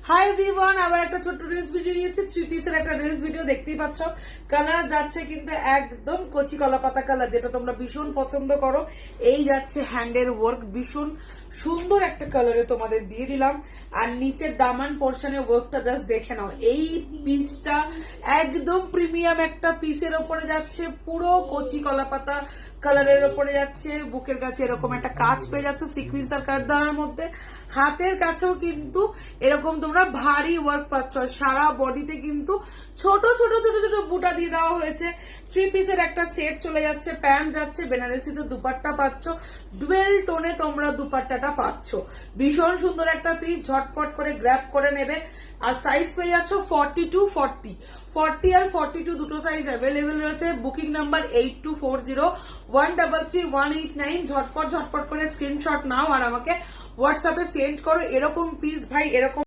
Hi everyone, আবার একটা ছোট্ট রিলস ভিডিও নিয়েছি। 3 পিসের একটা রিলস ভিডিও দেখতেই পাচ্ছ। কালার যাচ্ছে কিন্তু একদম কচি কলা পাতা কালার, যেটা তোমরা ভীষণ পছন্দ করো। এই যাচ্ছে হ্যান্ডের ওয়ার্ক, ভীষণ সুন্দর একটা কালারে তোমাদের দিয়ে দিলাম। আর নিচের দামান পোর্শনে ওয়ার্কটা জাস্ট দেখে নাও। এই পিসটা একদম প্রিমিয়াম একটা পিসের ওপরে যাচ্ছে, পুরো কচি কলা পাতা কালারের ওপরে যাচ্ছে। বুকের কাছে এরকম একটা কাজ পেয়ে যাচ্ছে সিকুয়েন্সার কাটদানার মধ্যে। হাতের কাছেও কিন্তু এরকম তোমরা ভারী ওয়ার্ক পাচ্ছ। সারা বডিতে কিন্তু ছোট ছোট ছোট ছোট বুটা দিয়ে দেওয়া হয়েছে। 3 পিসের একটা সেট চলে যাচ্ছে, প্যান্ট যাচ্ছে, বেনারসিতে দুপাট্টা পাচ্ছ, ডুয়েল টোনে তোমরা দুপাট্টাটা পাচ্ছ। ভীষণ সুন্দর একটা পিস, ঝটপট করে গ্র্যাব করে নেবে। আর সাইজ পেয়ে যাচ্ছ 40 to 40 আর 42 দুটো সাইজ অ্যাভেলেবেল রয়েছে। Booking number 8240133189। ঝটপট করে স্ক্রিনশট নাও আর আমাকে হোয়াটসঅ্যাপে সেন্ড করো। এরকম পিস ভাই, এরকম